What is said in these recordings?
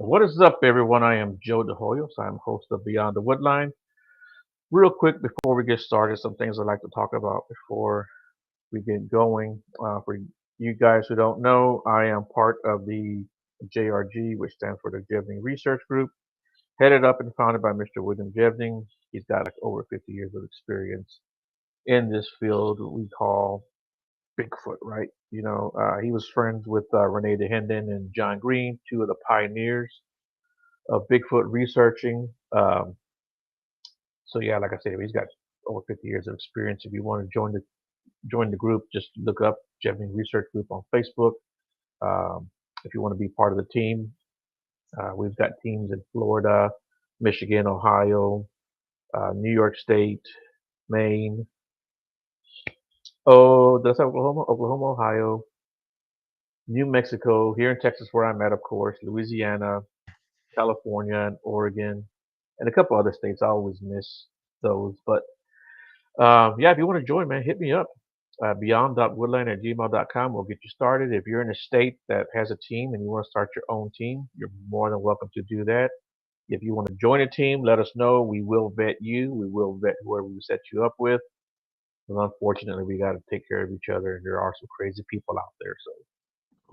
What is up, everyone? I am joejdh. I'm host of Beyond the Woodline. Real quick before we get started, some things I'd like to talk about before we get going. For you guys who don't know, I am part of the JRG, which stands for the Jevning Research Group, headed up and founded by Mr. William Jevning. He's got like over 50 years of experience in this field we call Bigfoot, right? He was friends with Renee DeHenden and John Green, two of the pioneers of Bigfoot researching. So yeah, like I said, he's got over 50 years of experience. If you want to join the group, just look up Jevning Research Group on Facebook. If you want to be part of the team, we've got teams in Florida, Michigan, Ohio, New York State, Maine. Oh, that's Oklahoma, Ohio, New Mexico, here in Texas where I'm at, of course, Louisiana, California, and Oregon, and a couple other states. I always miss those, but yeah, if you want to join, man, hit me up. Beyond.woodline@gmail.com will get you started. If you're in a state that has a team and you want to start your own team, you're more than welcome to do that. If you want to join a team, let us know. We will vet you. We will vet whoever we set you up with. But unfortunately, we got to take care of each other, and there are some crazy people out there. So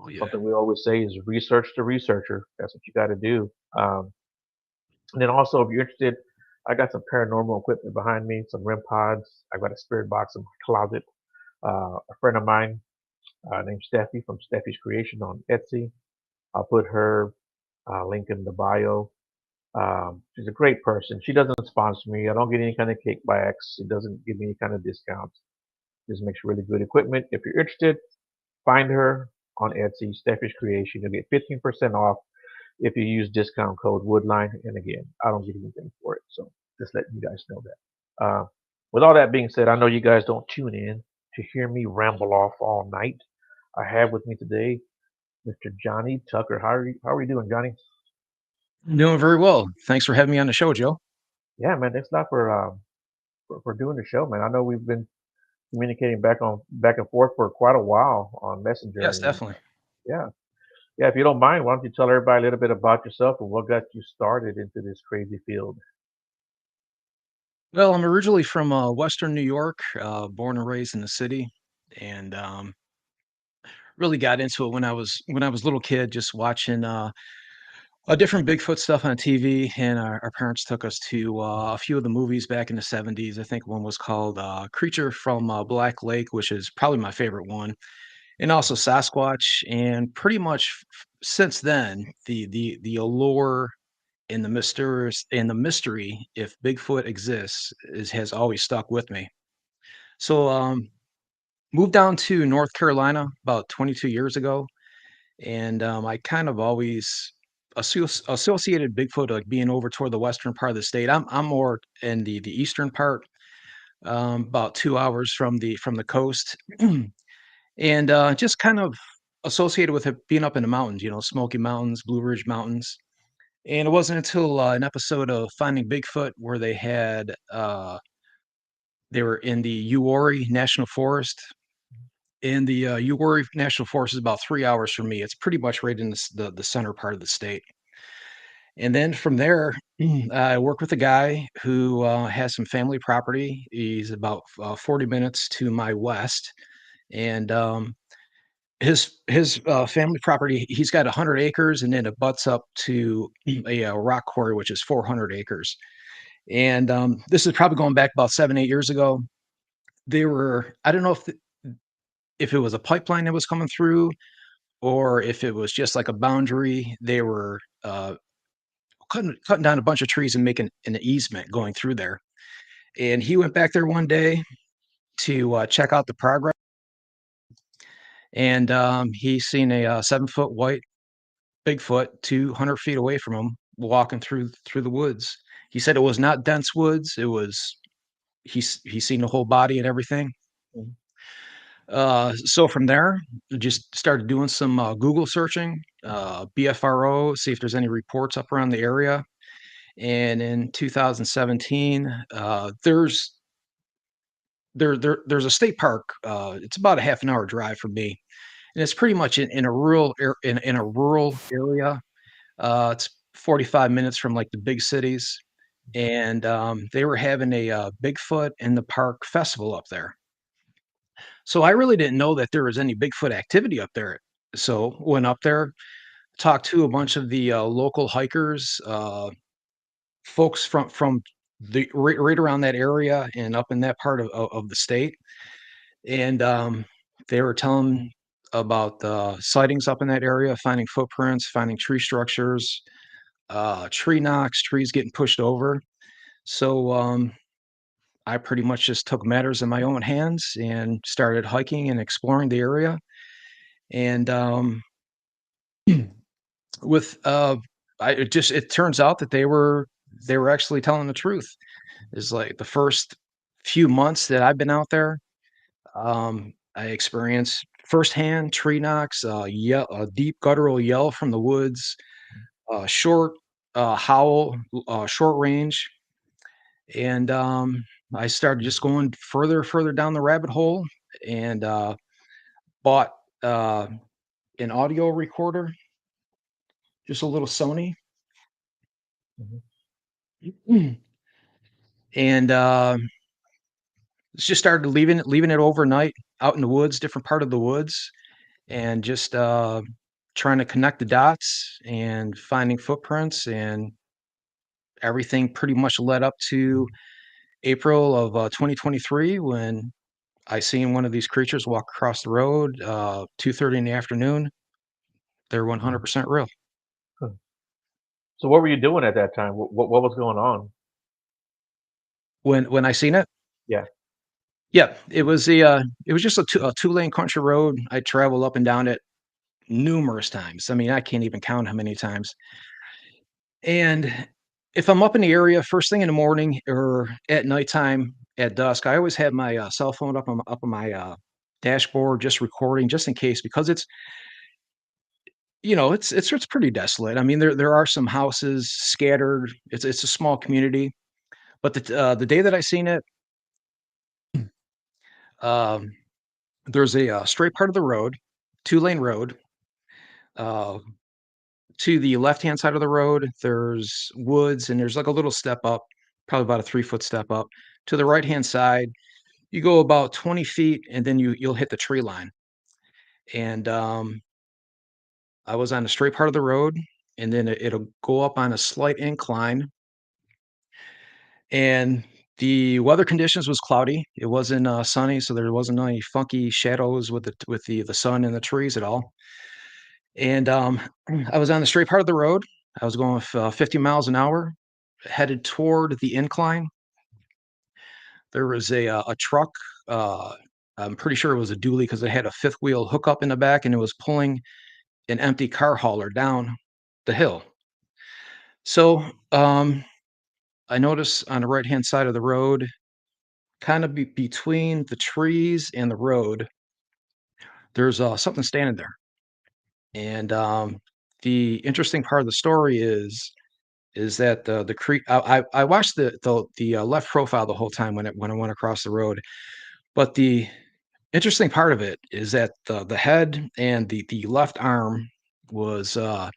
Oh yeah. something we always say is research the researcher. That's what you got to do. And then also, if you're interested, I got some paranormal equipment behind me, some REM pods. I got a spirit box in my closet. A friend of mine named Steffi from Steffi's Creation on Etsy. I'll put her link in the bio. She's a great person. She doesn't sponsor me. I don't get any kind of kickbacks. She doesn't give me any kind of discounts. Just makes really good equipment. If you're interested, find her on Etsy, Steffi's Creation. You'll get 15% off if you use discount code Woodline. And again, I don't get anything for it. So just letting you guys know that. With all that being said, I know you guys don't tune in to hear me ramble off all night. I have with me today Mr. Jonny Tucker. How are you doing, Jonny? Doing very well. Thanks for having me on the show, Joe. Yeah, man. Thanks a lot for doing the show, man. I know we've been communicating back and forth for quite a while on Messenger, Yes, and definitely. yeah, yeah. If you don't mind, why don't you tell everybody a little bit about yourself and what got you started into this crazy field? Well, I'm originally from Western New York, born and raised in the city, and really got into it when I was a little kid, just watching a different Bigfoot stuff on TV. And our parents took us to a few of the movies back in the '70s. I think one was called Creature from Black Lake, which is probably my favorite one, and also Sasquatch. And pretty much since then, the allure and the mystery if Bigfoot exists has always stuck with me. So moved down to North Carolina about 22 years ago, and I kind of always associated Bigfoot like being over toward the western part of the state. I'm more in the eastern part, about 2 hours from the coast, and just kind of associated with it being up in the mountains, Smoky Mountains, Blue Ridge Mountains. And it wasn't until an episode of Finding Bigfoot where they were in the Uwharrie National Forest, and the Uwharrie National Forest is about 3 hours from me. It's pretty much right in the center part of the state. And then from there, I work with a guy who has some family property. He's about 40 minutes to my west, and his family property. He's got 100 acres, and then it butts up to a rock quarry, which is 400 acres. And this is probably going back about 7, 8 years ago. I don't know if it was a pipeline that was coming through or if it was just like a boundary. They were cutting down a bunch of trees and making an easement going through there. And he went back there one day to check out the progress, and he seen a 7 foot white Bigfoot 200 feet away from him walking through the woods. He said it was not dense woods. It was he seen the whole body and everything. Mhm. So from there, I just started doing some Google searching, BFRO, see if there's any reports up around the area. And in 2017, there's a state park. It's about a half an hour drive from me, and it's pretty much in a rural area. It's 45 minutes from like the big cities, and they were having a Bigfoot in the Park festival up there. So I really didn't know that there was any Bigfoot activity up there. So went up there, talked to a bunch of the local hikers, folks from the right around that area and up in that part of the state, and they were telling about sightings up in that area, finding footprints, finding tree structures, tree knocks, trees getting pushed over. So I pretty much just took matters in my own hands and started hiking and exploring the area. And with it turns out that they were actually telling the truth. Is like the first few months that I've been out there, I experienced firsthand tree knocks, a deep guttural yell from the woods, short howl, short range, and I started just going further down the rabbit hole, and bought an audio recorder, just a little Sony, Mhm. and just started leaving it overnight out in the woods, different part of the woods, and just trying to connect the dots and finding footprints, and everything pretty much led up to April of 2023 when I seen one of these creatures walk across the road 2:30 in the afternoon. They're 100% real. Huh. So what were you doing at that time? What was going on? When I seen it, Yeah. yeah, it was just a 2-lane country road. I travel up and down it numerous times. I mean, I can't even count how many times. And if I'm up in the area first thing in the morning or at nighttime at dusk, I always have my cell phone up on my dashboard, just recording, just in case, because it's pretty desolate. I mean, there are some houses scattered. It's a small community, but the day that I seen it, um, there's a straight part of the road, 2-lane road. Uh, to the left hand side of the road, there's woods, and there's like a little step up, probably about a 3-foot step up. To the right hand side, you go about 20 feet, and then you'll hit the tree line. And I was on the straight part of the road, and then it'll go up on a slight incline. And the weather conditions was cloudy. It wasn't sunny, so there wasn't any funky shadows with the sun and the trees at all. And I was on the straight part of the road. I was going 50 miles an hour, headed toward the incline. There was a truck. Uh, I'm pretty sure it was a dually because it had a fifth wheel hookup in the back, and it was pulling an empty car hauler down the hill. So I noticed on the right hand side of the road, kind of between the trees and the road, there's something standing there. And the interesting part of the story is that the creek. I watched the left profile the whole time when I went across the road, but the interesting part of it is that the head and the left arm was a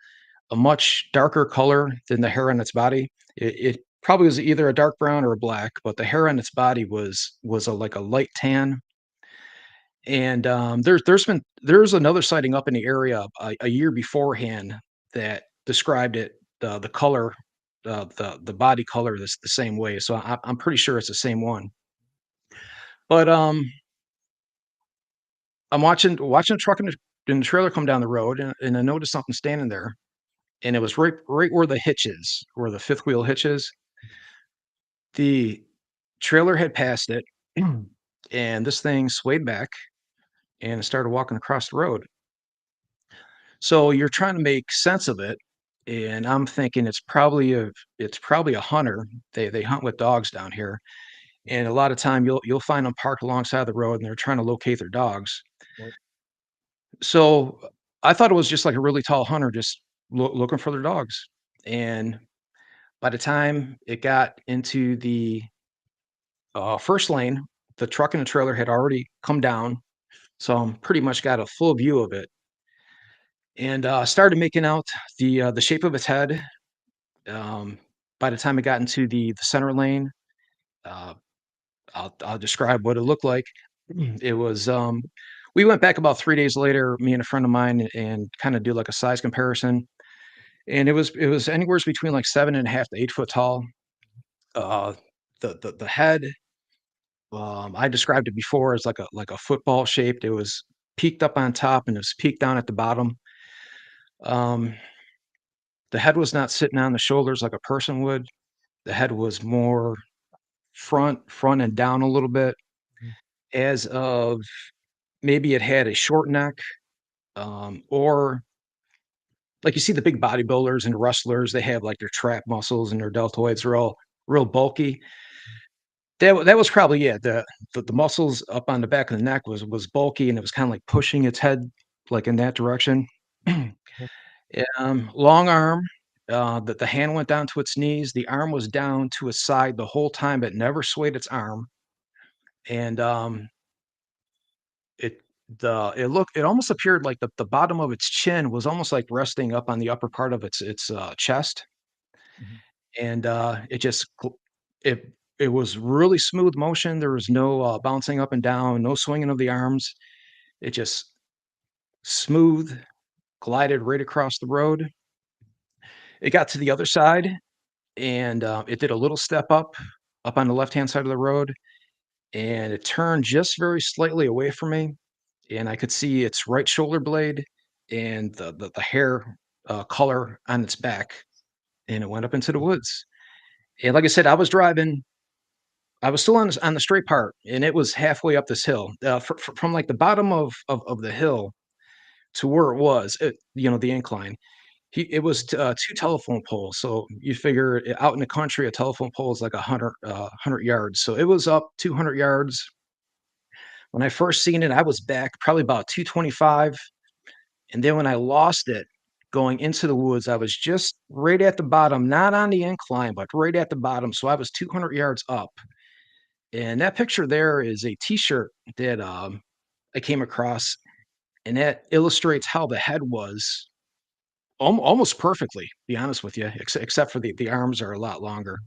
much darker color than the hair on its body. It probably was either a dark brown or a black, but the hair on its body was like a light tan. And there's another sighting up in the area a year beforehand that described it, the color, the body color the same way. So I'm pretty sure it's the same one. But I'm watching a truck and the trailer come down the road, and I noticed something standing there, and it was right where the hitch is, where the fifth wheel hitch is. The trailer had passed it, and this thing swayed back and started walking across the road. So you're trying to make sense of it, and I'm thinking it's probably a hunter. They hunt with dogs down here, and a lot of time you'll find them parked alongside the road, and they're trying to locate their dogs. Right. So I thought it was just like a really tall hunter just looking for their dogs. And by the time it got into the first lane, the truck and the trailer had already come down, so I'm pretty much got a full view of it, and started making out the shape of its head. Um, by the time I got into the center lane, uh, I'll describe what it looked like. It was we went back about 3 days later, me and a friend of mine, and kind of do like a size comparison. And it was anywhere between like 7.5 to 8 foot tall. Uh, the head, I described it before as like a football shaped. It was peaked up on top and it was peaked down at the bottom. Um, the head was not sitting on the shoulders like a person would. The head was more front and down a little bit, Mhm. as of maybe it had a short neck, or like you see the big bodybuilders and wrestlers, they have like their trap muscles and their deltoids are all real bulky. That was probably it. The muscles up on the back of the neck was bulky and it was kind of like pushing its head like in that direction. Long arm. That the hand went down to its knees. The arm was down to its side the whole time. It never swayed its arm, and it it almost appeared like the bottom of its chin was almost like resting up on the upper part of its chest, Mhm. and it just it it was really smooth motion. There was no bouncing up and down, no swinging of the arms. It just smooth glided right across the road. It got to the other side, and it did a little step up on the left hand side of the road, and it turned just very slightly away from me, and I could see its right shoulder blade and the hair color on its back, and it went up into the woods. And like I said, I was still on the straight part, and it was halfway up this hill. From like the bottom of the hill to where it was, the incline. It was 2 telephone poles, so you figure out in the country, a telephone pole is like 100 yards, so it was up 200 yards. When I first seen it, I was back probably about 225, and then when I lost it going into the woods, I was just right at the bottom, not on the incline, but right at the bottom, so I was 200 yards up, and that picture there is a T-shirt that, I came across, and that illustrates how the head was almost perfectly, to be honest with you, except for the arms are a lot longer.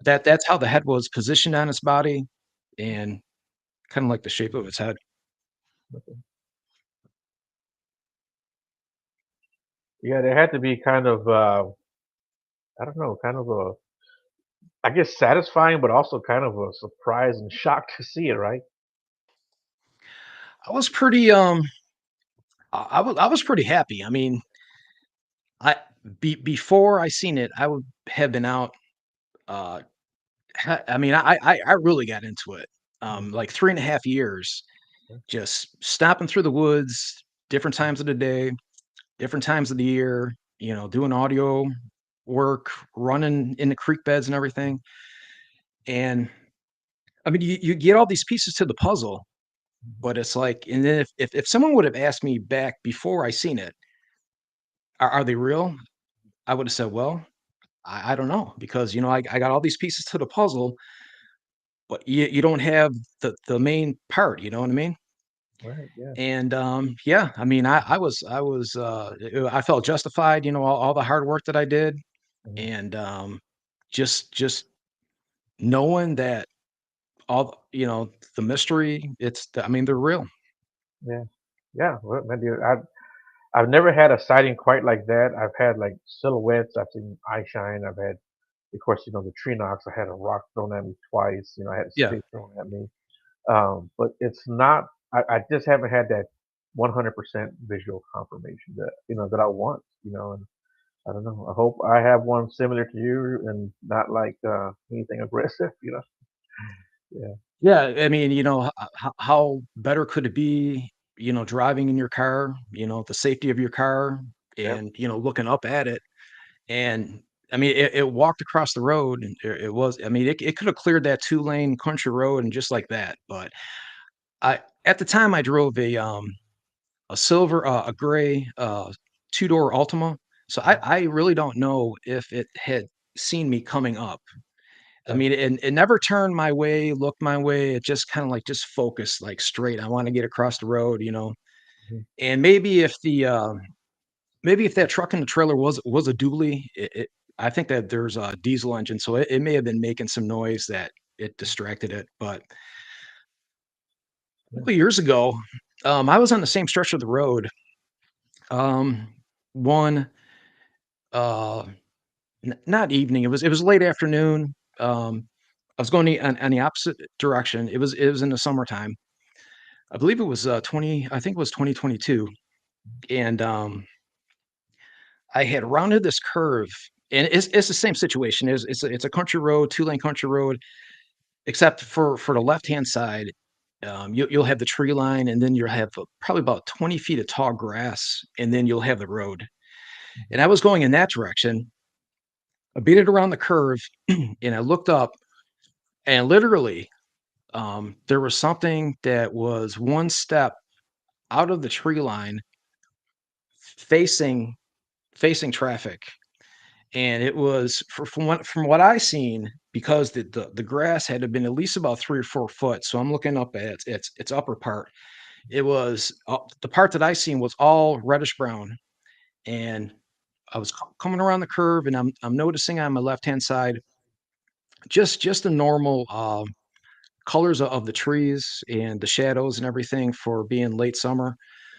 That's how the head was positioned on its body and kinda like the shape of its head. Yeah, there had to be kind of I don't know, kind of a I guess satisfying, but also kind of a surprise and shock to see it, right? I was pretty, I was pretty happy. I mean, I before I seen it, I would have been out, uh, I mean, I really got into it, Mhm. like 3.5 years, just stopping through the woods, different times of the day, different times of the year, doing audio work, running in the creek beds and everything. And I mean, you get all these pieces to the puzzle, but it's like, and then if someone would have asked me back before I seen it, are they real? I would have said, well, I don't know because I got all these pieces to the puzzle, but you don't have the main part. You know what I mean? Right, yeah. And yeah, I mean, I felt justified. All the hard work that I did, Mhm. and just knowing that the mystery. I mean, they're real. Yeah. Yeah, well, maybe I've never had a sighting quite like that. I've had like silhouettes. I've seen eye shine. I've had, of course, the tree knocks. I had a rock thrown at me twice. I had a Yeah. stick thrown at me. But it's not. I just haven't had that 100% visual confirmation that I want. And I don't know. I hope I have one similar to you and not like anything aggressive. Yeah. Yeah, I mean, how better could it be, driving in your car, the safety of your car Yep. and, looking up at it. And I mean, it walked across the road and it was, I mean, it could have cleared that 2-lane country road and just like that. But at the time I drove a gray, 2-door Altima. So I really don't know if it had seen me coming up. I Yeah. mean, it never turned my way, looked my way. It just kind of like just focused like straight. I want to get across the road. Mhm. And maybe if that truck and the trailer was a dually, I think that there's a diesel engine, so it may have been making some noise that it distracted it. But a Yeah. couple years ago, I was on the same stretch of the road. Um, one uh, not evening. It was late afternoon. I was going on the opposite direction. It was in the summertime. I believe it was 20. I think it was 2022, and I had rounded this curve, and it's the same situation. It's a country road, 2-lane country road, except for the left hand side. You'll have the tree line, and then you'll have probably about 20 feet of tall grass, and then you'll have the road. And I was going in that direction. I beat it around the curve, and I looked up, and literally, there was something that was one step out of the tree line, facing facing traffic. And it was from what I seen, because the grass had to been at least about 3 or 4 foot. So I'm looking up at its upper part. It was the part that I seen was all reddish brown, and I was coming around the curve, and I'm noticing on my left hand side just the normal colors of the trees and the shadows and everything for being late summer.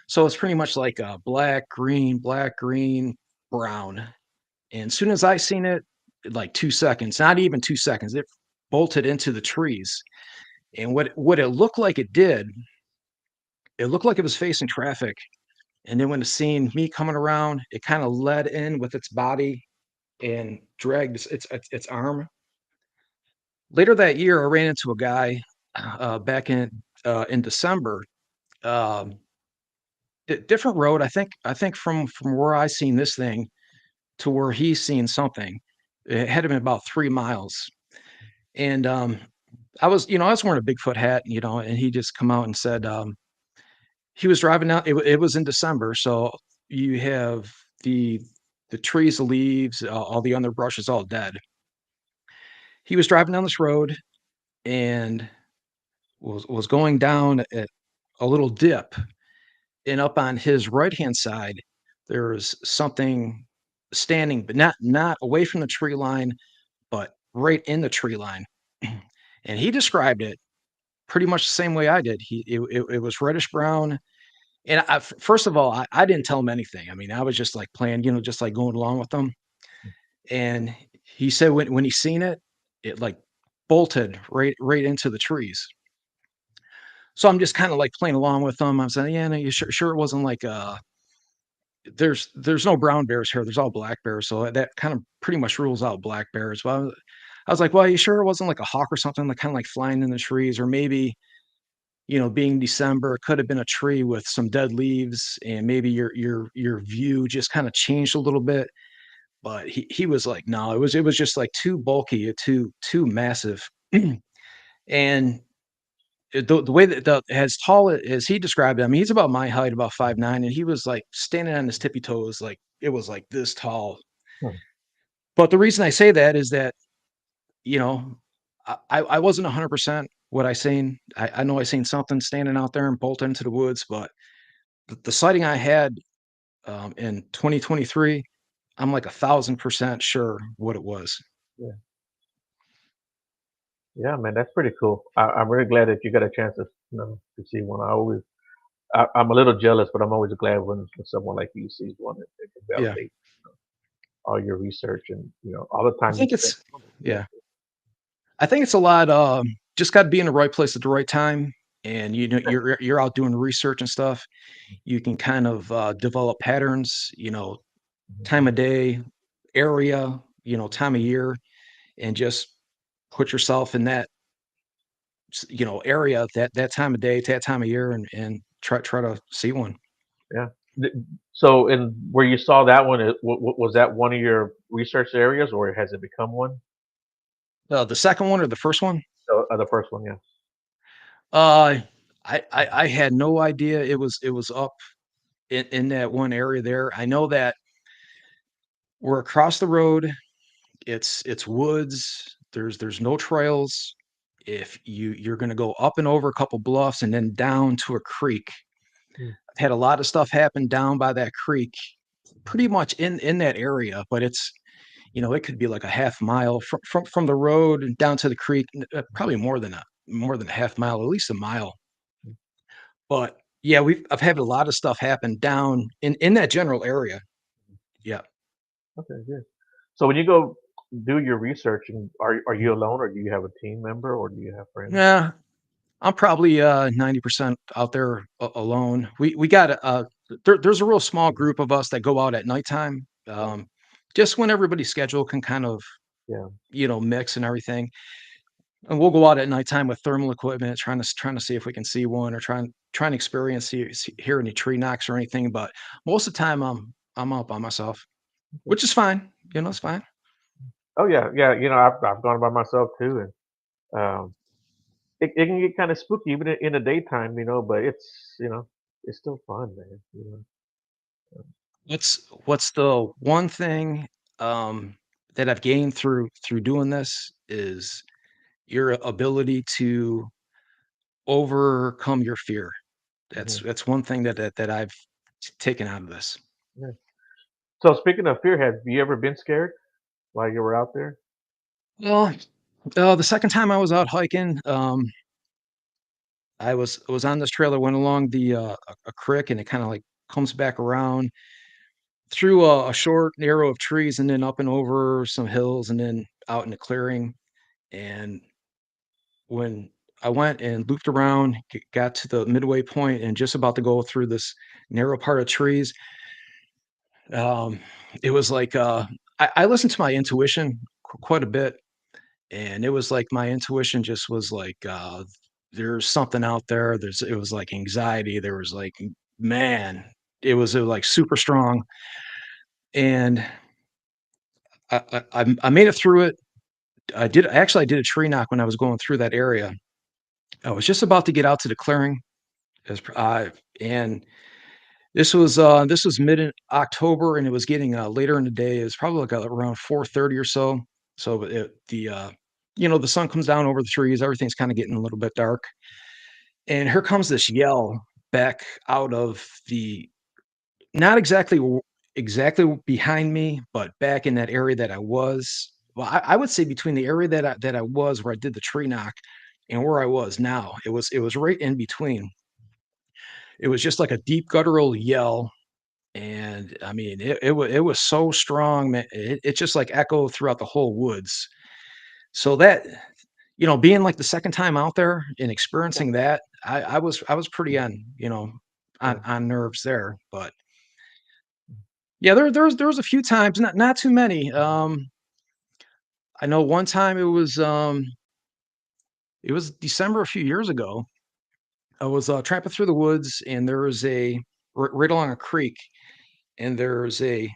So it's pretty much like black, green, brown. And as soon as I seen it, like 2 seconds, not even 2 seconds, it bolted into the trees. And what it looked like it looked like it was facing traffic. And then when it seen me coming around, it kinda led in with its body and dragged its arm. Later that year, I ran into a guy, back in December, um, different road. I think from where I seen this thing to where he's seen something, it had to been about 3 miles. And, I was wearing a Bigfoot hat, and he just come out and said, he was driving out. It was in December, so you have the the trees, the leaves, all the underbrush is all dead. He was driving down this road and was going down a little dip, and up on his right-hand side, there's something standing, but not away from the tree line, but right in the tree line. And he described it pretty much the same way I did. It was reddish brown. And first of all, I didn't tell him anything. I mean, I was just like playing, just like going along with them. And he said when he seen it, it like bolted right into the trees. So I'm just kind of like playing along with them. I'm saying, yeah, no, you sure it wasn't like there's no brown bears here. There's all black bears. So that kind of pretty much rules out black bears. Well, I was like, well, you sure it wasn't like a hawk or something, like kind of like flying in the trees, or maybe being December, it could have been a tree with some dead leaves, and maybe your view just kind of changed a little bit. But he was like, no, it was just like too bulky, too massive. And the way that as tall as he described it, I mean, he's about my height, about 5'9", and he was like standing on his tippy toes, like it was like this tall. Hmm. But the reason I say that is that you know, I wasn't 100% what I seen. I know I seen something standing out there and bolt into the woods, but the sighting I had in 2023, I'm like 1,000% sure what it was. Yeah. Yeah, man, that's pretty cool. I'm really glad that you got a chance to see one. I'm a little jealous, but I'm always glad when someone like you sees one that can Yeah, validate all your research and all the I time you think spent. it's Yeah. yeah, I think it's a lot. Just got to be in the right place at the right time, and you're out doing research and stuff. You can kind of develop patterns. Time of day, area, time of year, and just put yourself in that area that time of day, that time of year, and try to see one. Yeah. Th- So, in where you saw that one, was that one of your research areas, or has it become one? The second one or the first one? The first one, yeah. Uh, I had no idea it was up in that one area there. I know that we're across the road. It's woods. There's no trails. If you're gonna go up and over a couple bluffs and then down to a creek. Mm. I've had a lot of stuff happen down by that creek, pretty much in that area, but it's it could be like a half mile from the road and down to the creek, probably more than a half mile, at least a mile. But yeah, I've had a lot of stuff happen down in that general area. Yeah. Okay, good. So when you go do your research, and are you alone, or do you have a team member, or do you have friends? Yeah, I'm probably 90% out there alone. We got there's a real small group of us that go out at nighttime. Yeah, Just when everybody's schedule can kind of, yeah, mix and everything. And we'll go out at nighttime with thermal equipment, trying to see if we can see one, or trying to experience hear any tree knocks or anything. But most of the time, I'm out by myself, okay. which is fine. It's fine. Oh yeah, yeah. I've gone by myself too, and it can get kind of spooky even in the daytime, but it's still fun, man. What's the one thing that I've gained through doing this is your ability to overcome your fear. That's Hmm. that's one thing that I've taken out of this. Yeah. So speaking of fear, have you ever been scared while you were out there? Well, the second time I was out hiking, I was on this trail that went along a creek, and it kind of like comes back around through a short narrow of trees, and then up and over some hills, and then out in a clearing. And when I went and looped around, got to the midway point, and just about to go through this narrow part of trees, um, it was like I listened to my intuition quite a bit, and it was like my intuition just was like, there's something out there. It was like anxiety. There was like, man, it was like super strong, and I made it through it. I did a tree knock when I was going through that area. I was just about to get out to the clearing, as and this was mid in October, and it was getting later in the day. It was probably like around 4:30 or so. So the sun comes down over the trees. Everything's kind of getting a little bit dark, and here comes this yell back out of the not exactly behind me, but back in that area that I was. Well, I would say between the area that I was where I did the tree knock and where I was now. It was right in between. It was just like a deep guttural yell, and I mean, it was so strong, man. It just like echoed throughout the whole woods. So that, being like the second time out there and Yeah, experiencing that, I was pretty on, yeah, on nerves there. But yeah, there was a few times, not too many. I know one time it was December a few years ago. I was tramping through the woods, and there was right along a creek, and there's a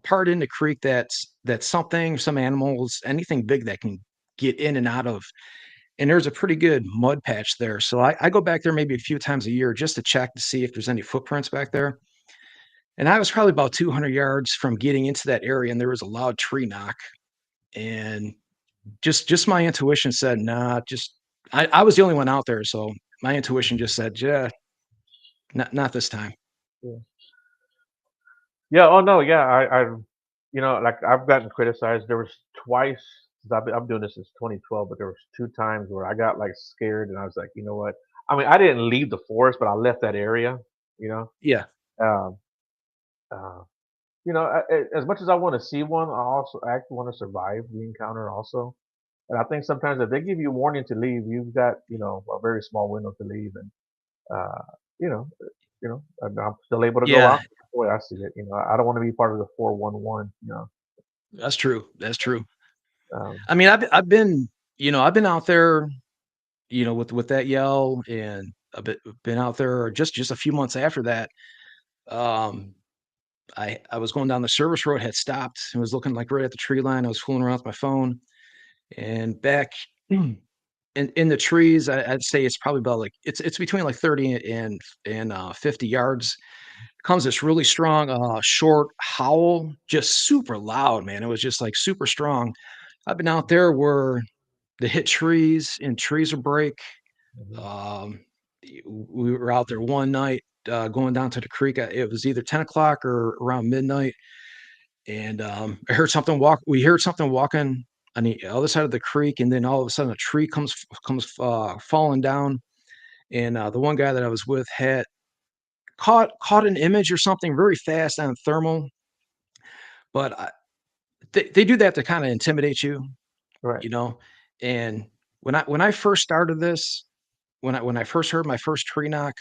part in the creek that's some animals, anything big that can get in and out of. And there's a pretty good mud patch there. So I go back there maybe a few times a year just to check to see if there's any footprints back there. And I was probably about 200 yards from getting into that area, and there was a loud tree knock. And just my intuition said, nah, just I was the only one out there. So my intuition just said, yeah, not this time. yeah. Yeah. Oh no. Yeah. Like I've gotten criticized. There was twice. Since I'm doing this since 2012, but there was two times where I got like scared, and I was like, you know what? I mean, I didn't leave the forest, but I left that area. You know. Yeah. Um, uh, as much as I want to see one, I also actually want to survive the encounter also. And I think sometimes if they give you a warning to leave, you've got a very small window to leave, and uh, you know, and I'm still able to go Yeah, out the way I see it. I don't want to be part of the 411. that's true. That's true. Um, I mean, I've been out there, with that yell, and been out there just a few months after that. Um, I was going down the service road, had stopped, and was looking like right at the tree line. I was fooling around with my phone, and back in the trees, I'd say it's probably about like it's between like 30 and 50 yards. Comes this really strong, short howl, just super loud, man. It was just like super strong. I've been out there where they hit trees and trees will break. mhm, Um, we were out there one night, going down to the creek. It was either 10 o'clock or around midnight. and I heard something walk. We heard something walking on the other side of the creek, and then all of a sudden a tree comes falling down, and the one guy that I was with had caught an image or something very fast on thermal, but they do that to kind of intimidate you, Right. you know. And when I first started this, when I first heard my first tree knock,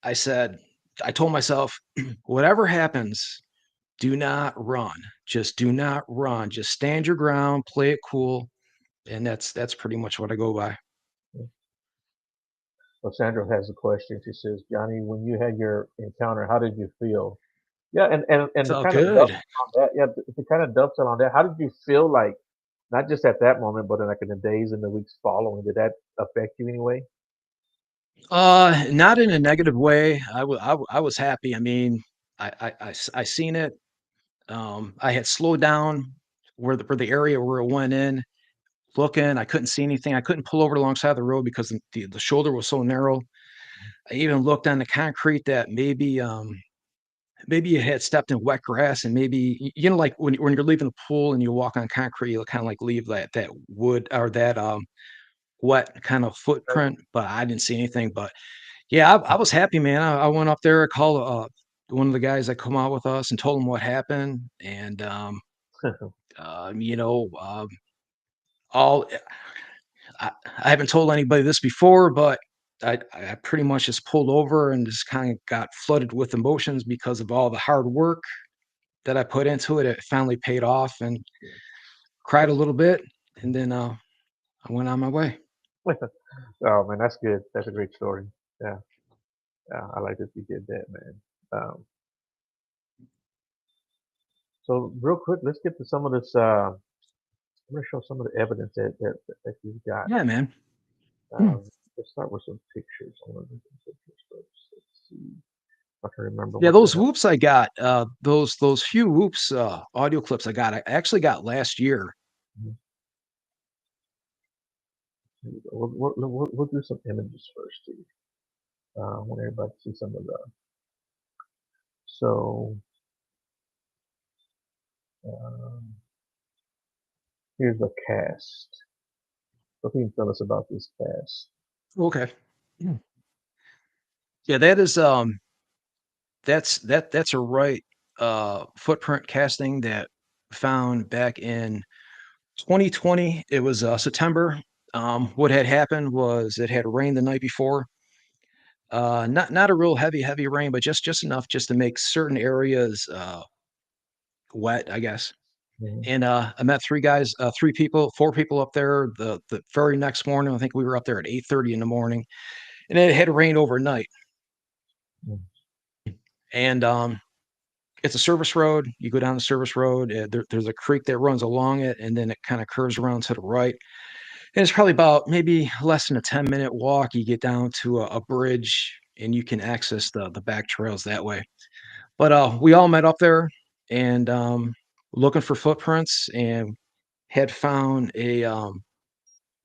I said, I told myself, whatever happens, do not run. Just do not run. Just stand your ground, play it cool, and that's pretty much what I go by. Well, Sandra has a question. She says, Johnny, when you had your encounter, how did you feel? Yeah, and to Felt kind of good. dovetail on that, yeah, to kind of dovetail on that, how did you feel like, not just at that moment, but in like in the days and the weeks following? Did that affect you anyway? Not in a negative way. I was happy. I mean, I seen it. I had slowed down where the area where it went in, looking. I couldn't see anything. I couldn't pull over alongside the road because the shoulder was so narrow. I even looked on the concrete that maybe you had stepped in wet grass and maybe you know, like when you're leaving the pool and you walk on concrete, you kind of like leave that wood or that wet kind of Right. footprint. But I didn't see anything. But yeah, I was happy, man. I went up there, called one of the guys that come out with us and told him what happened, and you know, all I haven't told anybody this before, but I pretty much just pulled over and just kind of got flooded with emotions because of all the hard work that I put into it. It finally paid off, and cried a little bit, and then I went on my way. Oh man, that's good. That's a great story. Yeah, yeah, I like that you did that, man. Um, so real quick, let's get to some of this. I'm gonna show some of the evidence that you've got. Yeah, man. Hmm. Um, let's start with some pictures. I want to look at some pictures first. Let's see if I can remember Yeah, what the those hell. whoops I got, those few whoops audio clips I actually got last year. Mhm. Here we go. We'll do some images first too. I want everybody to see some of the. So um, here's the cast. What can you tell us about this cast? Okay. Hmm. Yeah, that is that's a right footprint casting that found back in 2020. It was September. What had happened was it had rained the night before. Not a real heavy rain, but just enough just to make certain areas wet, I guess. Mhm. And I met three people, four people up there. The very next morning, I think we were up there at 8:30 in the morning, and it had rained overnight. Mhm. And it's a service road. You go down the service road. There's a creek that runs along it, and then it kind of curves around to the right. And it's probably about maybe less than a 10-minute walk. You get down to a bridge, and you can access the back trails that way. But we all met up there and looking for footprints and had found a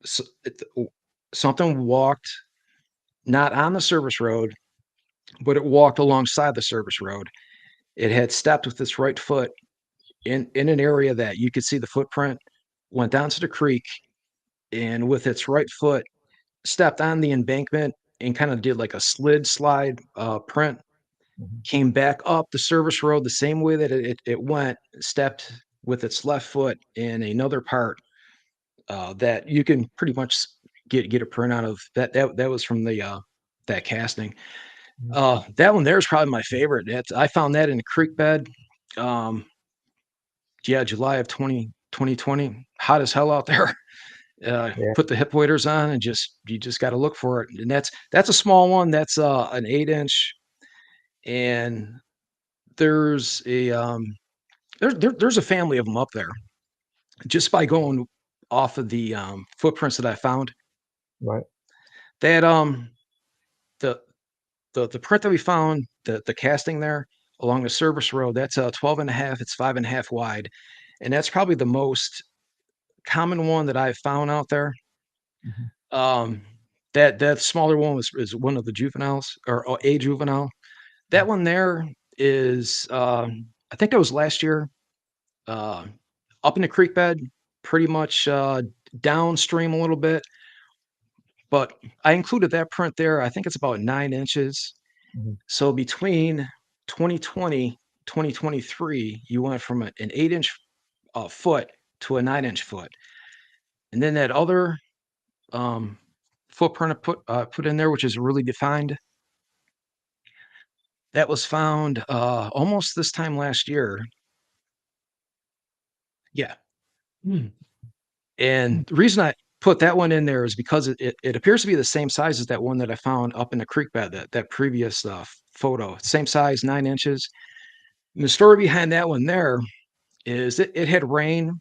s- it- something walked not on the service road, but it walked alongside the service road. It had stepped with its right foot in an area that you could see the footprint, went down to the creek, and with its right foot stepped on the embankment and kind of did like a slide print. Mhm. Came back up the service road the same way that it went, stepped with its left foot in another part that you can pretty much get a print out of. That was from the that casting. Mhm. That one there is probably my favorite. I found that in a creek bed. Um, yeah, July of 2020, hot as hell out there. Yeah. Put the hip waders on and you just got to look for it. And that's a small one. That's an 8 inch, and there's a there's a family of them up there. Just by going off of the footprints that I found, Right. that the the print that we found, the casting there along the service road, that's 12 and a half. It's 5.5 wide, and that's probably the most common one that I've found out there. Mhm. Um, that smaller one is one of the juveniles or a juvenile. That Mhm. one there is, I think that was last year. uh, up in the creek bed, pretty much downstream a little bit. But I included that print there. I think it's about 9 inches. Mhm. So between 2020, 2023, you went from an 8 inch foot to a 9 inch foot. And then that other um, footprint I put in there, which is really defined, that was found almost this time last year. Yeah. Hmm. And the reason I put that one in there is because it appears to be the same size as that one that I found up in the creek bed, that previous photo. Same size, 9 inches. And the story behind that one there is it had rain.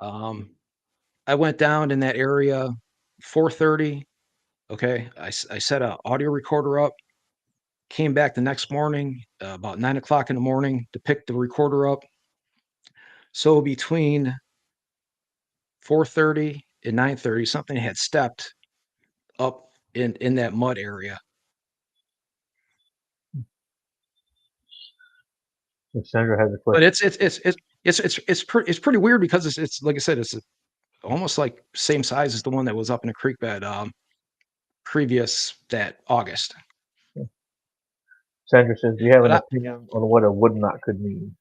Um, I went down in that area 4:30. Okay, I set a audio recorder up. Came back the next morning about 9 o'clock in the morning to pick the recorder up. So between 4:30 and 9:30, something had stepped up in that mud area. If Sandra has a But question. it's pretty weird because it's like I said, it's almost like same size as the one that was up in the creek bed previous that August. Sandra says, "Do you have But an opinion on what a wood knot could mean?"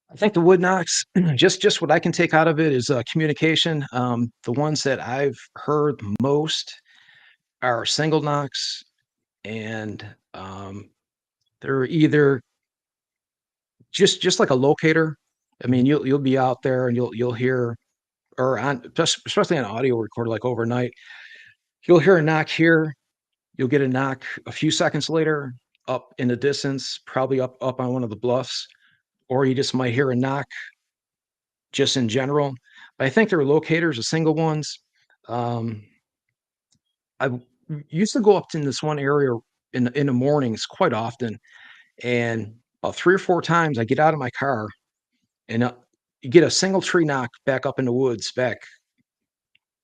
I think the wood knocks, just what I can take out of it is communication. The ones that I've heard most are single knocks, and they're either just like a locator. I Mhm. mean, you'll be out there and you'll hear, or on especially on audio recorder, like overnight, you'll hear a knock here. You'll get a knock a few seconds later up in the distance, probably up on one of the bluffs, or you just might hear a knock just in general. But I think they're locators, the single ones. Um, I used to go up in this one area in the mornings quite often, and about 3 or 4 times I get out of my car and you get a single tree knock back up in the woods back,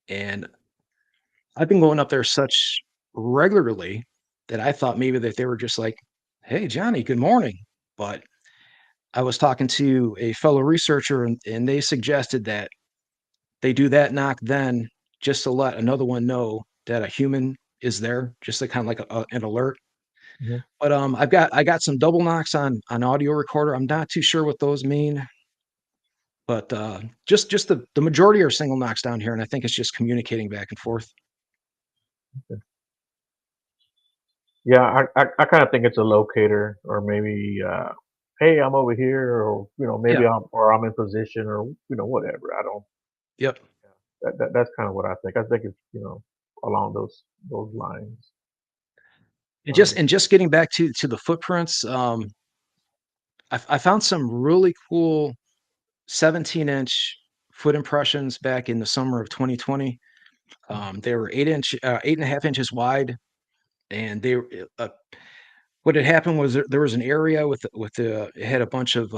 and I've been going up there such regularly that I thought maybe that they were just like, "Hey, Johnny, good morning." But I was talking to a fellow researcher, and they suggested that they do that knock then just to let another one know that a human is there, just to kind of like an alert. Mhm. But I got some double knocks on audio recorder. I'm not too sure what those mean, but just the majority are single knocks down here, and I think it's just communicating back and forth. Yeah, I kind of think it's a locator, or maybe, hey, I'm over here, or maybe Yeah. I'm in position, or whatever. I don't. Yep. That's kind of what I think. I think it's along those lines. Um, And just getting back to the footprints, I found some really cool 17-inch foot impressions back in the summer of 2020. They were 8.5 inches wide, and what had happened was there was an area it had a bunch of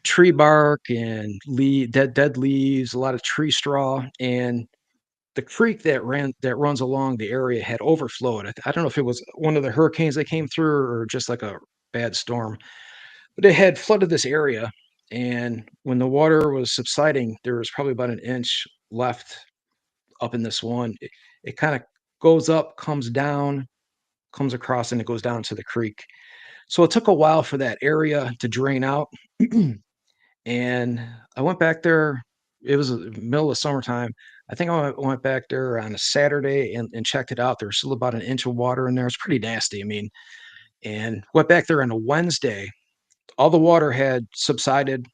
tree bark and dead leaves, a lot of tree straw, and the creek that runs along the area had overflowed. I don't know if it was one of the hurricanes that came through or just like a bad storm, but it had flooded this area. And when the water was subsiding, there was probably about an inch left up in this one. It kind of goes up, comes down, comes across, and it goes down to the creek. So it took a while for that area to drain out. And I went back there. It was the middle of summertime. I think I went back there on a Saturday and checked it out. There was still about an inch of water in there. It's pretty nasty. I mean, and went back there on a Wednesday. All the water had subsided.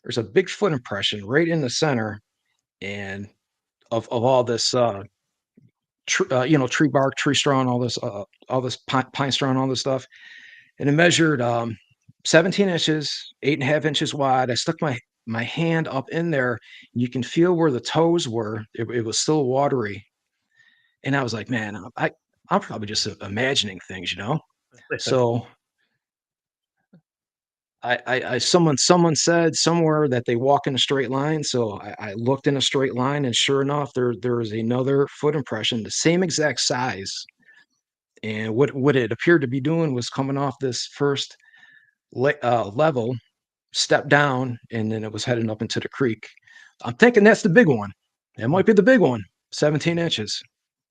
There's a big foot impression right in the center, and of all this, tree bark, tree straw, and all this pine straw, and all this stuff. And it measured 17 inches, 8.5 inches wide. I stuck my hand up in there. And you can feel where the toes were. It was still watery, and I was like, man, I'm probably just imagining things, you know. So someone said somewhere that they walk in a straight line. So I looked in a straight line, and sure enough, there was another foot impression, the same exact size and what it appeared to be doing was coming off this first level, step down, and then it was heading up into the creek. I'm thinking that's the big one. That Mm, might be the big one, 17 inches.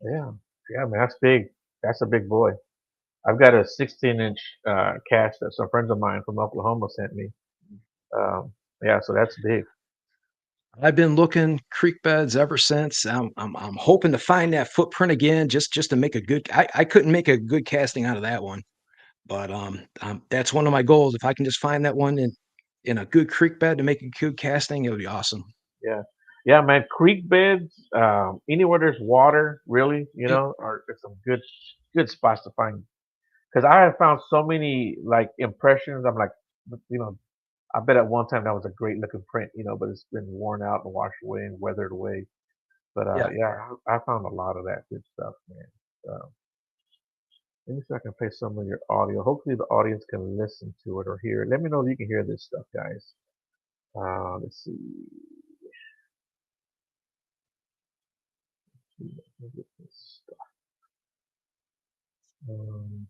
yeah, yeah, man, that's big. That's a big boy. I've got a 16-inch cast that some friends of mine from Oklahoma sent me. Um, yeah, so that's big. I've been looking creek beds ever since. I'm hoping to find that footprint again, just to make a good. I couldn't make a good casting out of that one, but that's one of my goals. If I can just find that one in a good creek bed to make a good casting, it would be awesome. Yeah, yeah, man. Creek beds, anywhere there's water, really, Yep. are some good spots to find. Because I have found so many like impressions. I'm like, you know, I bet at one time that was a great looking print, but it's been worn out and washed away and weathered away. But Yeah. yeah, I found a lot of that good stuff, man. Let me see if I can play some of your audio. Hopefully the audience can listen to it or hear it. Let me know if you can hear this stuff, guys. Let's see. Let me get this stuff. Um,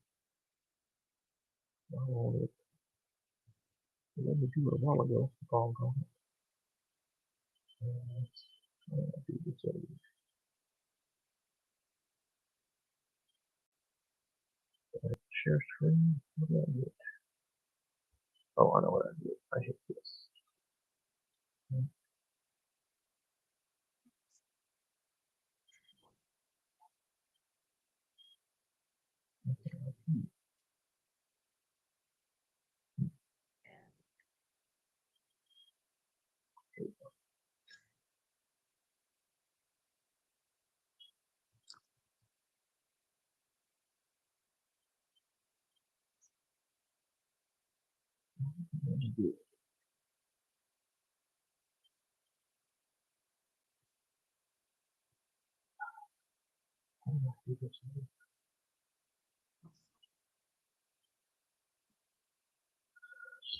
oh, let me do it a while ago. Oh, go ahead. Do this over. Share screen. What did I do? Oh, I know what I did. I hit this.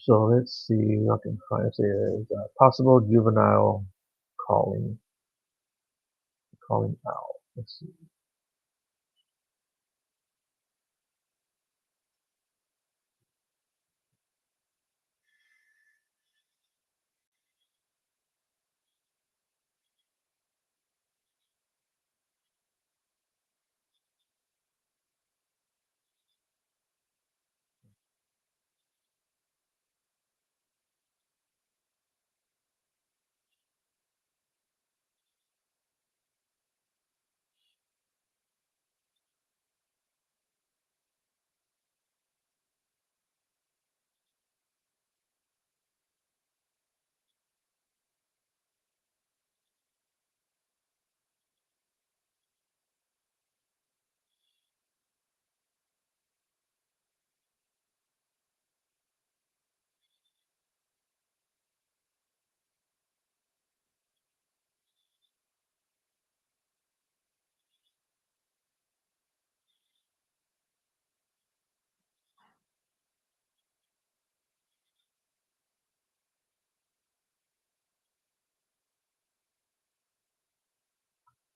So let's see what I can find. It says possible juvenile calling calling owl. Let's see.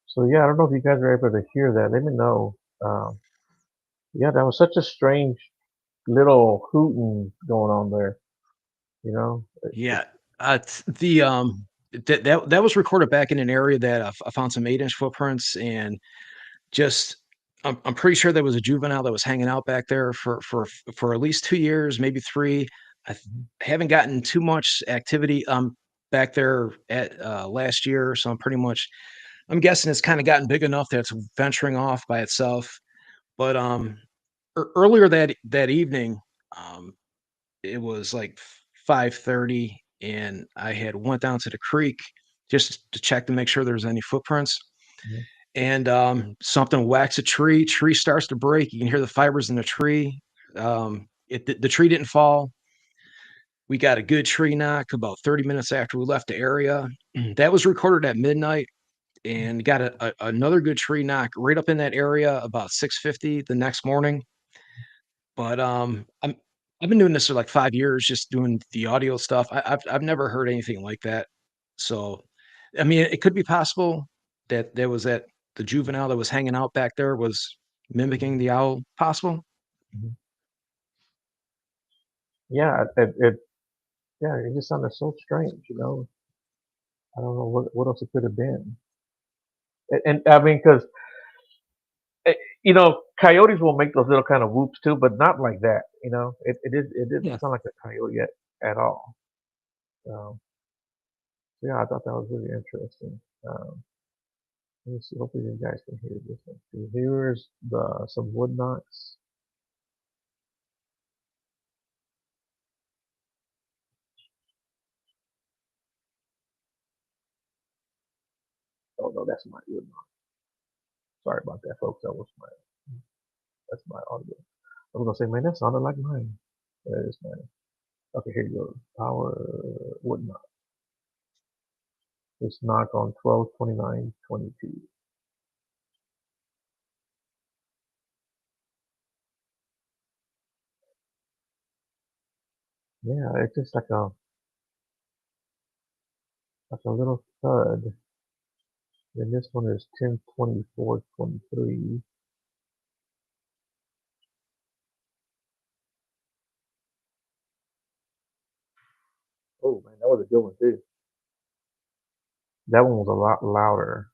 So yeah, I don't know if you guys are able to hear that. Let me know. Um, yeah, that was such a strange little hooting going on there. You know, Yeah. The that was recorded back in an area that I found some 8-inch footprints, and just I'm pretty sure there was a juvenile that was hanging out back there for at least 2 years, maybe 3. I haven't gotten too much activity back there at last year, so I'm guessing it's kind of gotten big enough that it's venturing off by itself. But earlier that evening, um, it was like 5:30, and I had went down to the creek just to check to make sure there's any footprints, Mhm. and something whacks a tree starts to break. You can hear the fibers in the tree. The tree didn't fall. We got a good tree knock about 30 minutes after we left the area. That was recorded at midnight, and got another good tree knock right up in that area about 6:50 the next morning. But, I've been doing this for, like, 5 years, just doing the audio stuff. I've never heard anything like that. So, I mean, it could be possible that there was that the juvenile that was hanging out back there was mimicking the owl possible? mhm. Yeah, yeah, it just sounded so strange, you know. I don't know what else it could have been. And I mean, because you know, coyotes will make those little kind of whoops too, but not like that. You know, it didn't Yeah. sound like a coyote at all. Um, so yeah, I thought that was really interesting. Um, let me see. Hopefully, you guys can hear this one too. Here's the some wood knocks. Oh no, that's my wood knock. Sorry about that, folks. That's my audio. I was gonna say, man, that sounded like mine. That is mine. Okay, here you go. Power wood knock. This knock on 12/29/22. Yeah, it's just like a little thud. Then this one is 10/24/23. Oh man, that was a good one too. That one was a lot louder.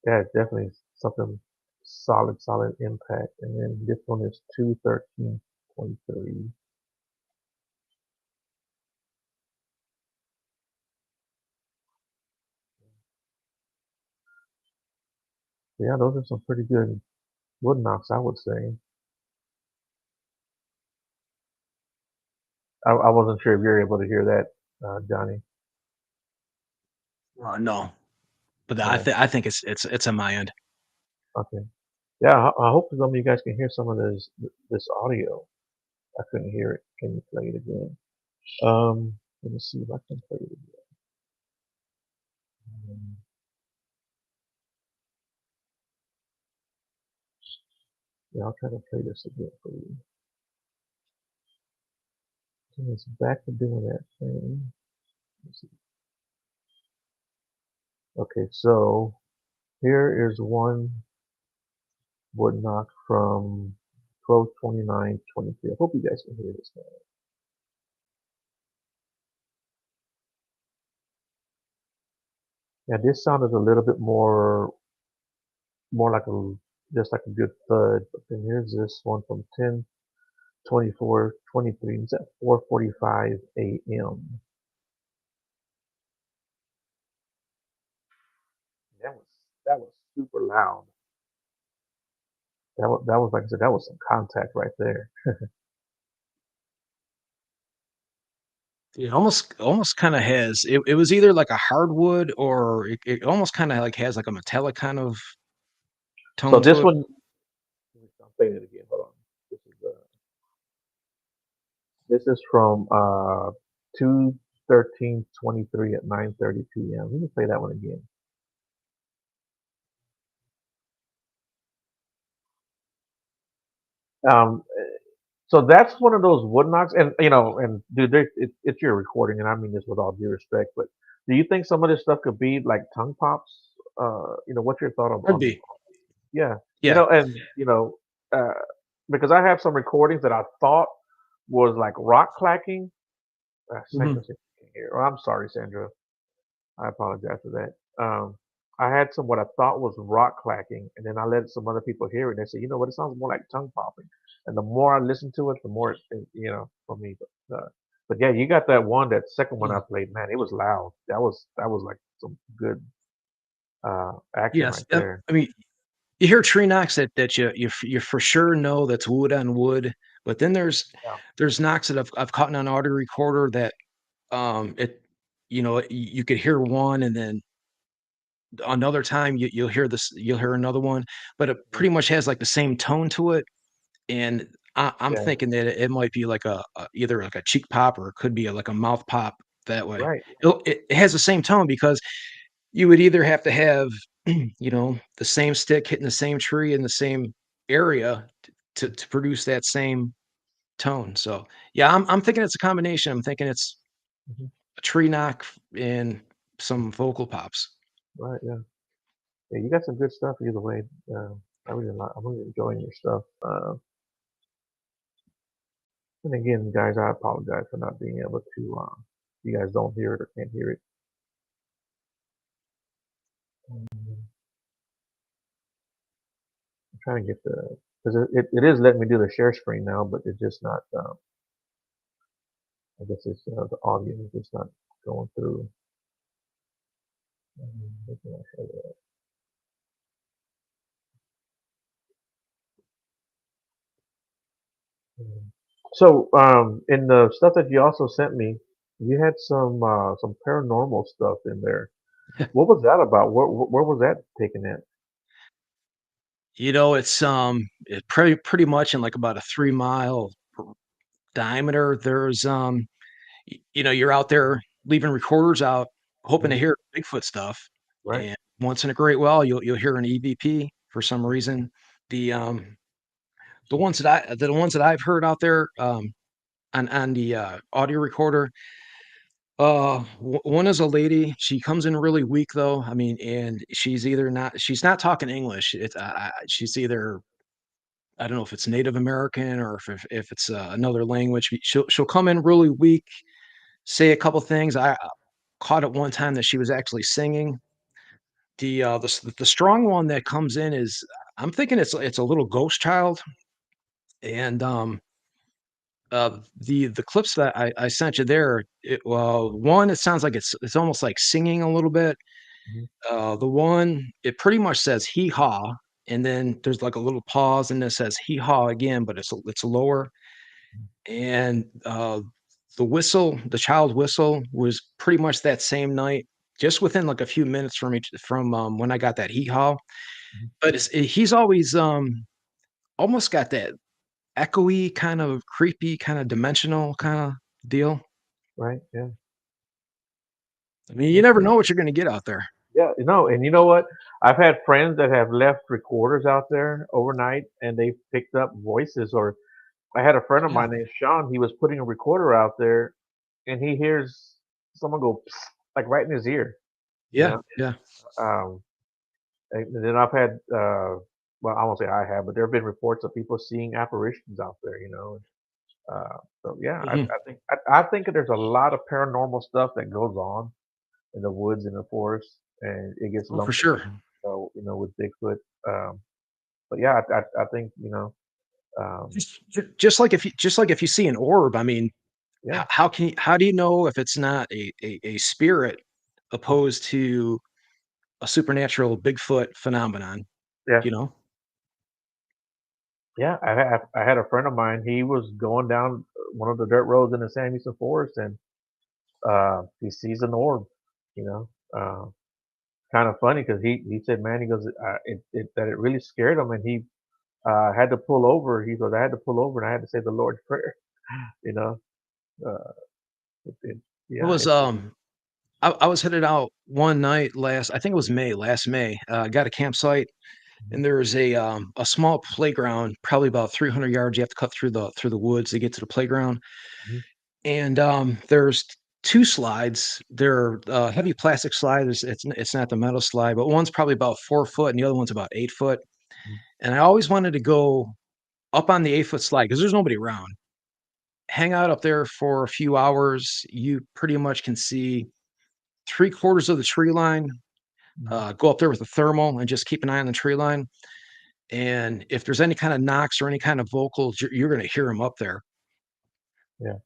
Yeah, it's definitely something solid impact. And then this one is 2/13/23. Yeah, those are some pretty good wood knocks, I would say. I wasn't sure if you're able to hear that, Johnny. No, but Yeah. I think it's on my end. Okay. Yeah, I hope some of you guys can hear some of this audio. I couldn't hear it. Can you play it again? Let me see if I can play it again. Yeah, I'll try to play this again for you. So it's back to doing that thing. Let's see. Okay, so here is one wood knock from 12/29/23. I hope you guys can hear this now. Yeah, this sounded a little bit more like a just like a good thud. But then here's this one from 10/24/23. It's at 4:45 a.m. That was that was super loud. That was like I said, that was some contact right there. It almost kinda has it was either like a hardwood or it almost kinda like has like a metallic kind of So tone to this it. one, I'm playing it again. Hold on. This is uh, this is from 2/13/23 at 9:30 p.m. Let me play that one again. Um, so that's one of those wood knocks, and you know, and dude, it's your recording, and I mean this with all due respect, but do you think some of this stuff could be like tongue pops? You know, what's your thought Could on be. yeah, you Yeah. know, and you know, uh, because I have some recordings that I thought was like rock clacking. Mhm. Sandra said she can't hear. Oh, I'm sorry, Sandra. I apologize for that. I had some what I thought was rock clacking, and then I let some other people hear it. And they said, you know what, it sounds more like tongue popping. And the more I listened to it, the more you know, for me. But yeah, you got that one, that second one I Yeah. played. Man, it was loud. That was like some good action Yes. right there. I mean, you hear tree knocks that you for sure know that's wood on wood, but then Yeah, there's knocks that I've caught in an audio recorder that, it you know, you could hear one and then another time you'll hear another one, but it mhm, pretty much has, like, the same tone to it, and I'm yeah, thinking that it might be like either like a cheek pop or it could be like a mouth pop that way. right. It has the same tone because you would either have to have, you know, the same stick hitting the same tree in the same area to produce that same tone, so, yeah, I'm thinking it's a combination, I'm thinking it's Hmm. a tree knock and some vocal pops. Right. Yeah. Yeah, you got some good stuff either way. I'm really enjoying your stuff. And again, guys, I apologize for not being able to. You guys don't hear it or can't hear it. I'm trying to get the because it is letting me do the share screen now, but it's just not. I guess it's the audio is just not going through. What can I say there? So, in the stuff that you also sent me, you had some paranormal stuff in there. What was that about? Where was that taken at? It's pretty much in like about a 3 mile diameter. You're out there leaving recorders out, hoping to Mhm. hear Bigfoot stuff, Right? and once in a great while, you'll hear an EVP for some reason. The um, the ones that I've heard out there on the audio recorder. One is a lady. She comes in really weak, though. I mean, and she's not talking English. She's either I don't know if it's Native American or if it's another language. She'll come in really weak, say a couple things. I caught it one time that she was actually singing. The strong one that comes in is I'm thinking it's a little ghost child, and the clips that I sent you there, one, it sounds like it's almost like singing a little bit. Mhm. The one, it pretty much says hee haw, and then there's like a little pause, and it says hee haw again, but it's lower. And the child whistle was pretty much that same night, just within like a few minutes from when I got that hee haw. Mhm. But he's always almost got that echoey kind of creepy, kind of dimensional kind of deal. Right? Yeah. I mean, you never Okay. know what you're gonna get out there. Yeah. And you know what? I've had friends that have left recorders out there overnight, and they picked up voices. Or I had a friend of Yeah. mine named Sean. He was putting a recorder out there, and he hears someone go Psst, like right in his ear. You Yeah, know. yeah. Um, and then I've had, well, I won't say I have, but there have been reports of people seeing apparitions out there. So yeah, Mhm. I think there's a lot of paranormal stuff that goes on in the woods and the forest, and it gets Oh, for lumped in, sure. with Bigfoot. Um, but yeah, I think Just like if you see an orb, I mean, yeah, how do you know if it's not a spirit opposed to a supernatural Bigfoot phenomenon, yeah, you know? yeah. I had a friend of mine. He was going down one of the dirt roads in the San Houston forest, and he sees an orb. You know, kind of funny because he said, man, he goes, that it really scared him, and he had to pull over. He goes, I had to pull over, and I had to say the Lord's prayer. You know, uh, it, it, I yeah, was, I was headed out one night I think it was last May. Got a campsite, mhm, and there was a small playground, probably about 300 yards. You have to cut through the woods to get to the playground. mhm, And there's two slides. They're heavy plastic slides. It's not the metal slide, but one's probably about 4 foot, and the other one's about 8 foot. mhm, And I always wanted to go up on the 8 foot slide because there's nobody around. Hang out up there for a few hours. You pretty much can see 3/4 of the tree line. mhm, Go up there with a thermal and just keep an eye on the tree line. And if there's any kind of knocks or any kind of vocals, you're going to hear them up there. yeah,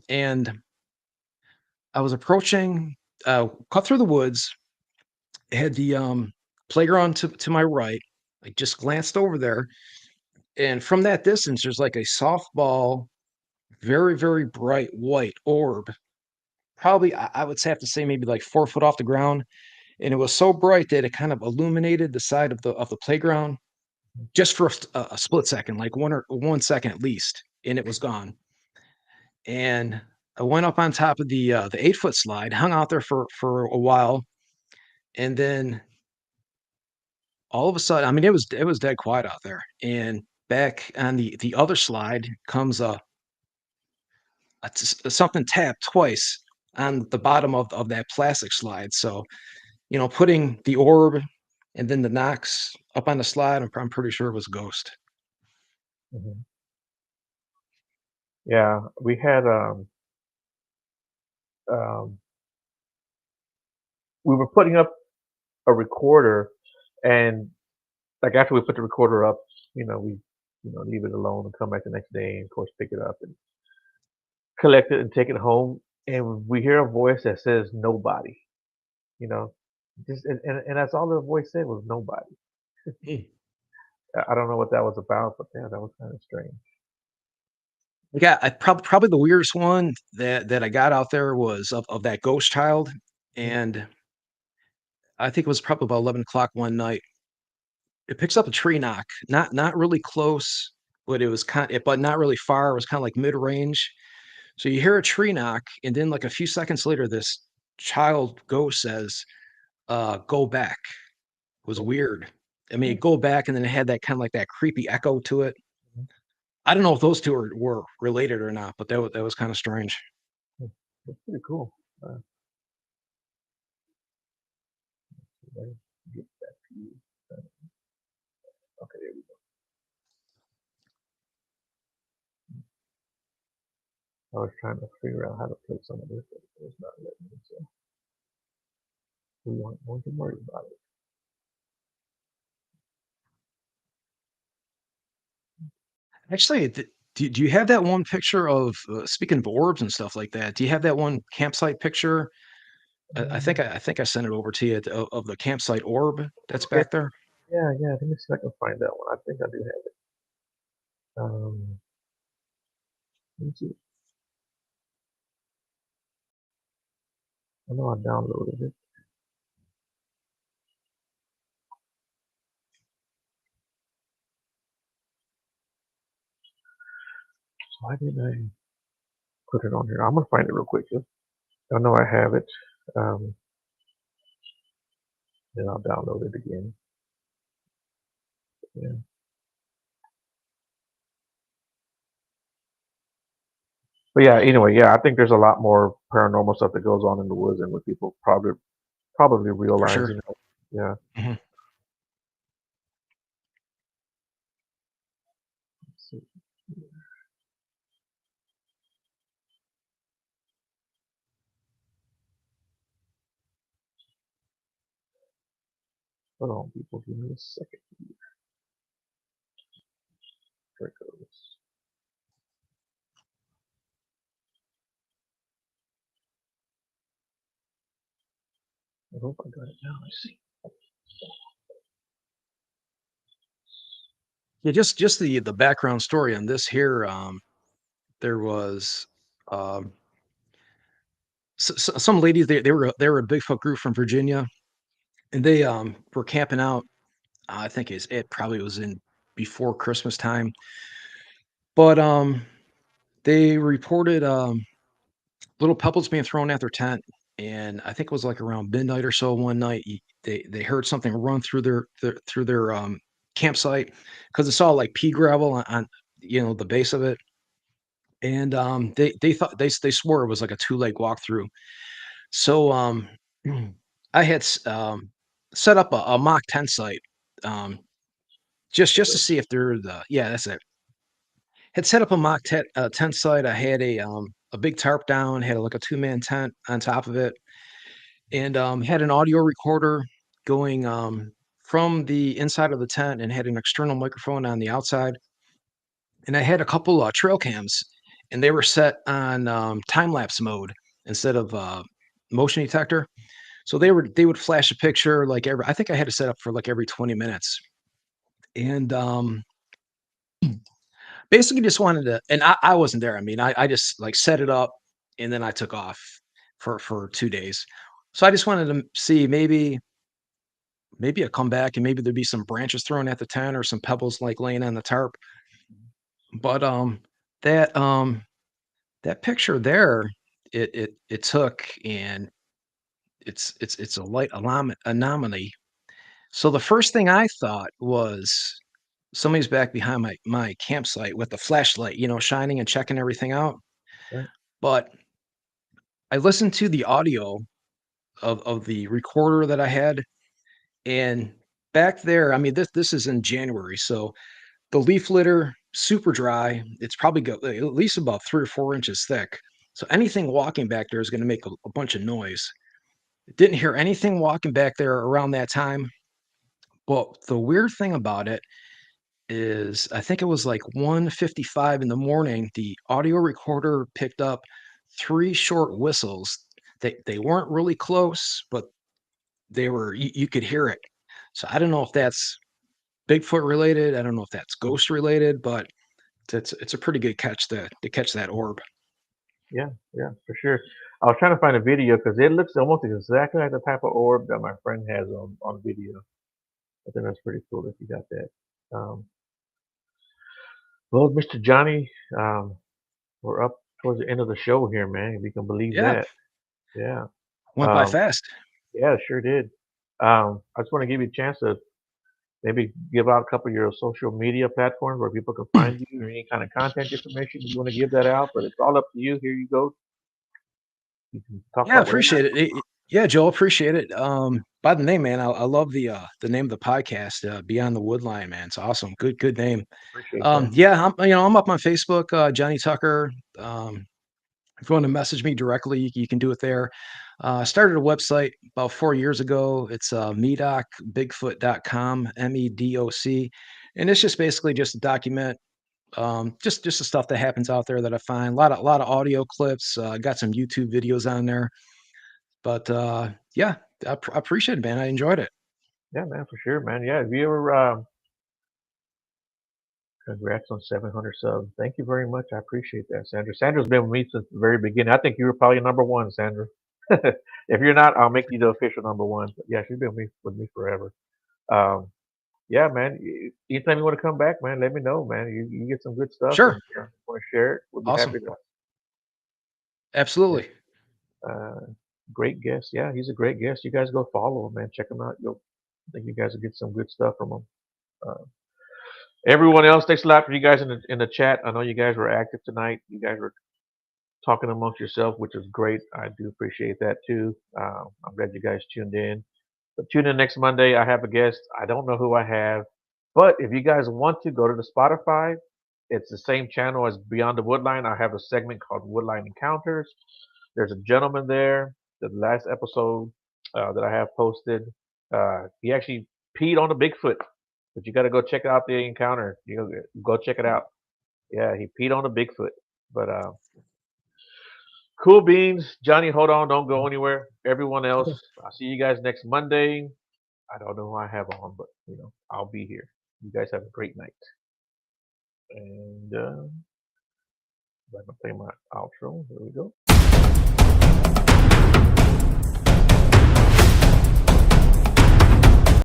And I was approaching, cut through the woods, had the playground to my right. I just glanced over there, and from that distance, there's like a softball, very, very bright white orb. Probably, I would have to say maybe like 4 foot off the ground, and it was so bright that it kind of illuminated the side of the playground just for a split second, like 1 second at least, and it was gone. And I went up on top of the 8 foot slide, hung out there for a while, and then all of a sudden, I mean, it was dead quiet out there. And back on the other slide comes something tapped twice on the bottom of that plastic slide. So putting the orb. and then the knocks up on the slide. I'm pretty sure it was a ghost. Mhm. Yeah, we had, um we were putting up a recorder, and, like, after we put the recorder up, we, leave it alone and come back the next day and, of course, pick it up and collect it and take it home, and we hear a voice that says, "Nobody," you know? Just and that's all the voice said was, "Nobody." Mm. I don't know what that was about, but, yeah, that was kinda strange. Yeah, probably the weirdest one that I got out there was of that ghost child, Mhm. and I think it was probably about 11 o'clock one night. It picks up a tree knock, not really close, but it was but not really far. It was kind of like mid range. So you hear a tree knock, and then like a few seconds later, this child ghost says, "Go back." It was Cool. weird. I mean, Yeah. go back, and then it had that kind of like that creepy echo to it. Mhm. I don't know if those two were related or not, but that was kind of strange. Hmm. That's pretty cool. Uh, let me get back to you. Uh, okay, there we go. I was trying to figure out how to play some of this, but it's not letting me, so we won't even worry about it. Actually, do you have that one picture of speaking of orbs and stuff like that? Do you have that one campsite picture? Um, I think I sent it over to you of the campsite orb that's yeah, back there. yeah. Let me see if I can find that one. I think I do have it. Let me see. I know I downloaded it. Why didn't I put it on here? I'm gonna find it real quick. I know I have it. Um, then I'll download it again. Yeah. But yeah, anyway, yeah, I think there's a lot more paranormal stuff that goes on in the woods and what people probably For realize. sure. Yeah. Mhm. Let's see. Hold on, people, give me a second. There it goes. I hope I got it now. Let's see. Yeah, just the background story on this here. There was um, some ladies. They were a Bigfoot group from Virginia, and they were camping out. I think it probably was in before Christmas time, but they reported little pebbles being thrown at their tent, and I think it was like around midnight or so one night. They heard something run through their campsite because it's all like pea gravel on the base of it, and they thought they swore it was like a 2 leg walkthrough. So I had set up a mock tent site um, just to see if they're the yeah that's it. Had set up a mock tent site. I had a big tarp down, had like a 2-man tent on top of it, and had an audio recorder going from the inside of the tent, and had an external microphone on the outside. And I had a couple trail cams, and they were set on time lapse mode instead of motion detector. So they would flash a picture like every. I think I had it set up for like every 20 minutes, and basically just wanted to. And I wasn't there. I mean, I just like set it up, and then I took off for 2 days. So I just wanted to see maybe a comeback, and maybe there'd be some branches thrown at the tent or some pebbles like laying on the tarp. But that that picture there, it took, and it's a light anomaly. So the first thing I thought was somebody's back behind my campsite with the flashlight, shining and checking everything out. Right. But I listened to the audio of the recorder that I had, and back there, I mean, this is in January, so the leaf litter, super dry. It's probably got at least about 3 or 4 inches thick. So anything walking back there is gonna make a bunch of noise. Didn't hear anything walking back there around that time. Well, the weird thing about it is I think it was like 1:55 in the morning, the audio recorder picked up 3 short whistles. They weren't really close, but they were you could hear it. So I don't know if that's Bigfoot related, I don't know if that's ghost related, but it's a pretty good catch to catch that orb. Yeah, yeah, for sure. I was trying to find a video because it looks almost exactly like the type of orb that my friend has on video. I think that's pretty cool if you got that. Um, well, Mr. Johnny, we're up towards the end of the show here, man. If you can believe Yeah, that. Yeah. went by Um, fast. yeah, it sure did. I just want to give you a chance to maybe give out a couple of your social media platforms where people can find you or any kind of content information you want to give that out. But it's all up to you. Here you go. You can talk Yeah, about whatever. appreciate it. Yeah, Joel, appreciate it. By the name, man, I love the name of the podcast, Beyond the Woodline, man. It's awesome. Good name. Appreciate that. Yeah, I'm up on Facebook, Johnny Tucker. If you want to message me directly, you can do it there. I started a website about 4 years ago. It's medocbigfoot.com, MEDOC. And it's just basically just a document, just the stuff that happens out there that I find. A lot of audio clips. Got some YouTube videos on there. But yeah, I appreciate it, man. I enjoyed it. Yeah, man, for sure, man. Yeah, if you ever, congrats on 700 subs. Thank you very much. I appreciate that, Sandra. Sandra's been with me since the very beginning. I think you were probably number one, Sandra. If you're not, I'll make you the official number one. But yeah, she's been with me forever. Um, yeah, man. Anytime you want to come back, man, let me know, man. You get some good stuff Sure. and want to share it, we'll be Awesome. happy to. Yeah, Absolutely. uh, great guest. Yeah, he's a great guest. You guys go follow him, man. Check him out. I think you guys will get some good stuff from him. Uh, Everyone else, thanks a lot for you guys in the chat. I know you guys were active tonight. You guys were talking amongst yourself, which is great. I do appreciate that too. I'm glad you guys tuned in. But tune in next Monday. I have a guest. I don't know who I have, but if you guys want to go to the Spotify, it's the same channel as Beyond the Woodline. I have a segment called Woodline Encounters. There's a gentleman there. The last episode that I have posted, he actually peed on a Bigfoot. But you got to go check out the encounter. Go check it out. Yeah, he peed on a Bigfoot. But cool beans, Johnny. Hold on, don't go anywhere. Everyone else, I'll see you guys next Monday. I don't know who I have on, but I'll be here. You guys have a great night. And I'm gonna play my outro. Here we go.